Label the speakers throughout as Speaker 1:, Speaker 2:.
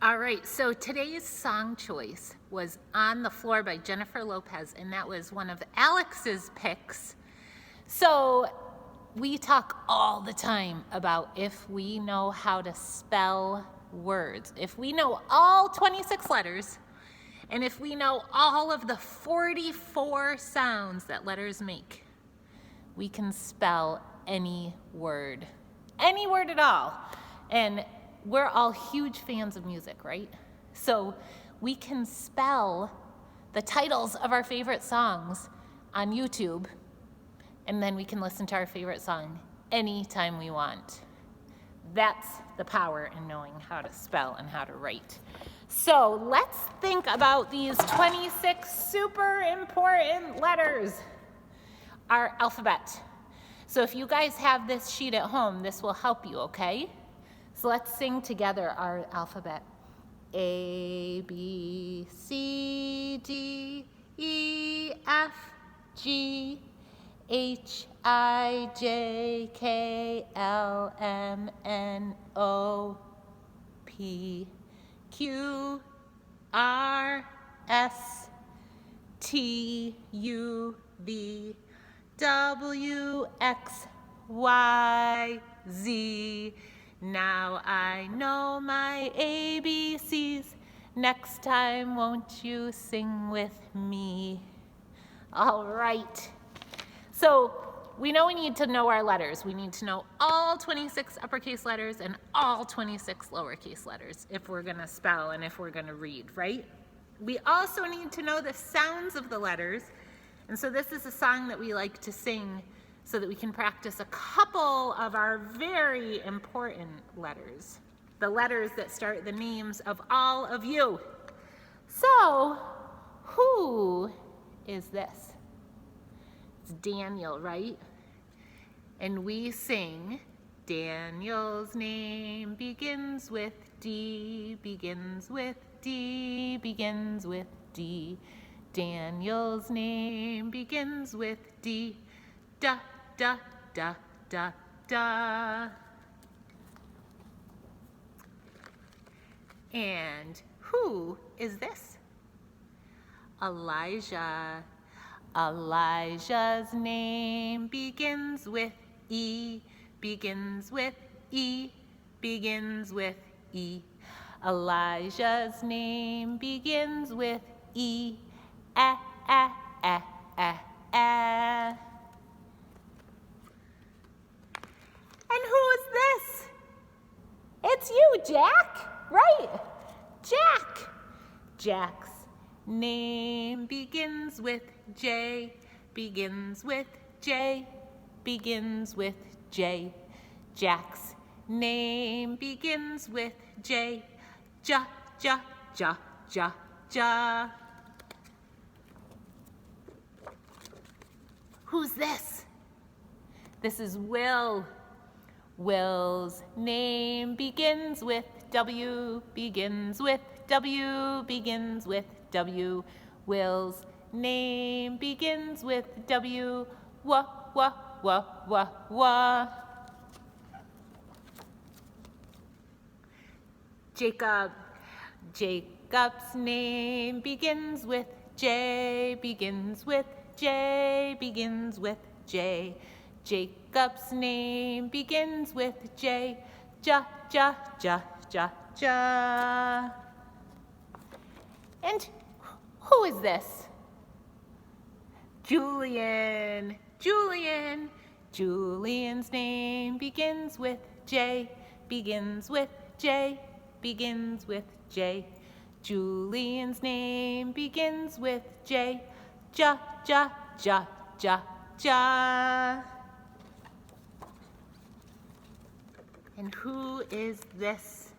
Speaker 1: All right, so today's song choice was On the Floor by Jennifer Lopez, and that was one of Alex's picks. So we talk all the time about if we know how to spell words, if we know all 26 letters, and if we know all of the 44 sounds that letters make, we can spell any word at all. And we're all huge fans of music, right? So we can spell the titles of our favorite songs on YouTube, and then we can listen to our favorite song anytime we want. That's the power in knowing how to spell and how to write. So let's think about these 26 super important letters. Our alphabet. So if you guys have this sheet at home, this will help you, okay? So let's sing together our alphabet. A, B, C, D, E, F, G, H, I, J, K, L, M, N, O, P, Q, R, S, T, U, V, W, X, Y, Z. Now I know my ABCs. Next time, won't you sing with me? All right. So we know we need to know our letters. We need to know all 26 uppercase letters and all 26 lowercase letters if we're going to spell and if we're going to read, right? We also need to know the sounds of the letters. And so this is a song that we like to sing so that we can practice a couple of our very important letters, the letters that start the names of all of you. So, who is this? It's Daniel, right? And we sing, Daniel's name begins with D, begins with D, begins with D. Daniel's name begins with D. Da, da, da, da, da. And who is this? Elijah. Elijah's name begins with E, begins with E, begins with E. Elijah's name begins with E. And who is this? It's you, Jack, right? Jack. Jack's name begins with J, begins with J, begins with J. Jack's name begins with J. Ja, ja, ja, ja, ja. Who's this? This is Will. Will's name begins with W, begins with W, begins with W. Will's name begins with W. Wah, wah, wah, wah, wah. Jacob. Jacob's name begins with J, begins with J, begins with J. Jacob's name begins with J. Ja, ja, ja, ja, ja. And who is this? Julian. Julian. Julian's name begins with J, begins with J, begins with J. Julian's name begins with J. Ja, ja, ja, ja, ja. And who is this?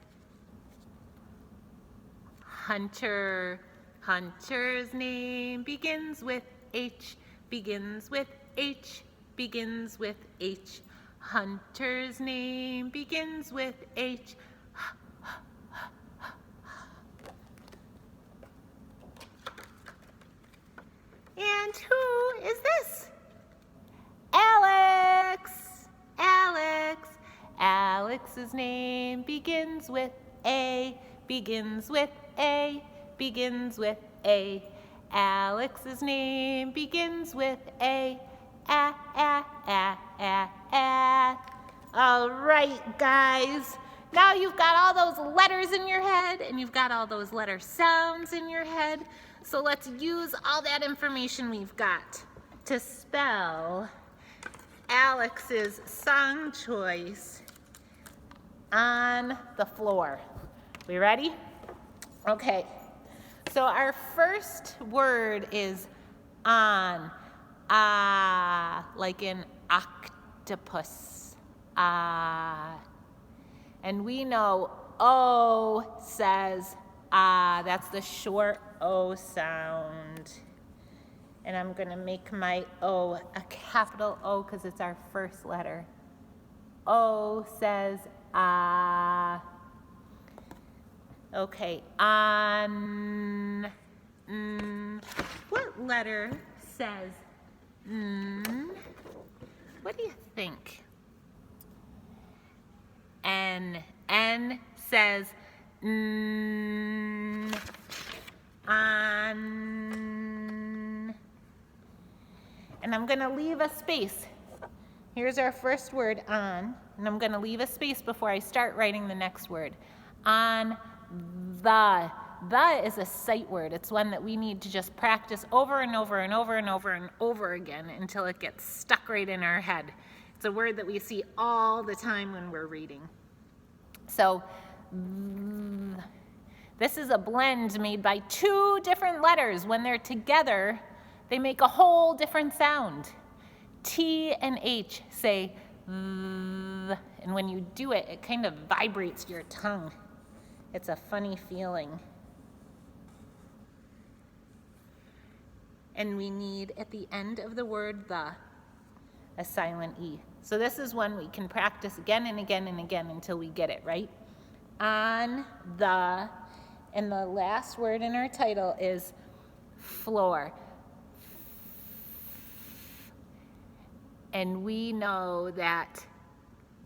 Speaker 1: Hunter. Hunter's name begins with H, begins with H, begins with H. Hunter's name begins with H. And who is this? Alex. Alex. Alex's name begins with A, begins with A, begins with A. Alex's name begins with A. A, A, A, A, A. All right, guys. Now you've got all those letters in your head and you've got all those letter sounds in your head. So let's use all that information we've got to spell Alex's song choice on the floor. We ready? Okay. So our first word is on. Like in octopus. And we know O says that's the short O sound. And I'm going to make my O a capital O because it's our first letter. O says Okay, on. What letter says What do you think? N. N says on. And I'm going to leave a space. Here's our first word, on. And I'm going to leave a space before I start writing the next word. On the. The is a sight word. It's one that we need to just practice over and over and over and over and over again until it gets stuck right in our head. It's a word that we see all the time when we're reading. So this is a blend made by two different letters. When they're together, they make a whole different sound. T and H say and when you do it, it kind of vibrates your tongue. It's a funny feeling. And we need, at the end of the word the, a silent E. So this is one we can practice again and again and again until we get it, right? On, the, and the last word in our title is floor. And we know that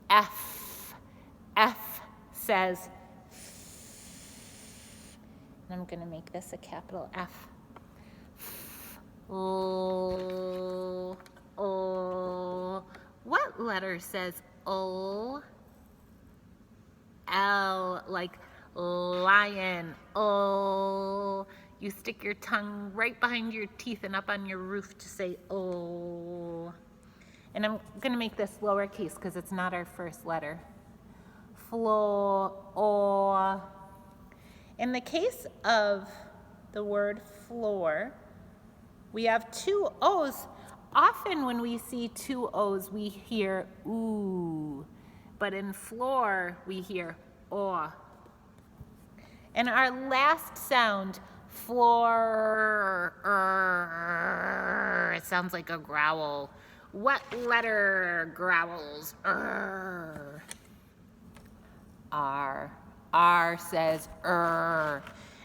Speaker 1: F says, and I'm going to make this a capital F. O. What letter says O? L, like lion. O. You stick your tongue right behind your teeth and up on your roof to say O. And I'm going to make this lowercase because it's not our first letter. O. In the case of the word floor, we have two O's. Often when we see two O's, we hear ooh. But in floor, we hear O. And our last sound, floor, it sounds like a growl. What letter growls? R. R says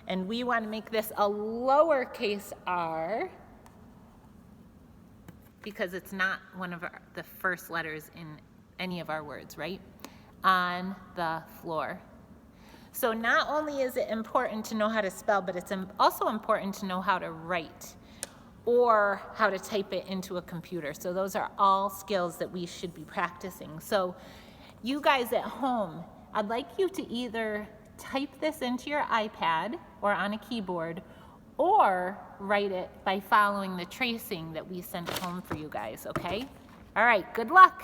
Speaker 1: and we want to make this a lowercase r because it's not one of the first letters in any of our words, right? On the floor. So not only is it important to know how to spell, but it's also important to know how to write or how to type it into a computer. So those are all skills that we should be practicing. So you guys at home, I'd like you to either type this into your iPad or on a keyboard or write it by following the tracing that we sent home for you guys, okay? All right, good luck.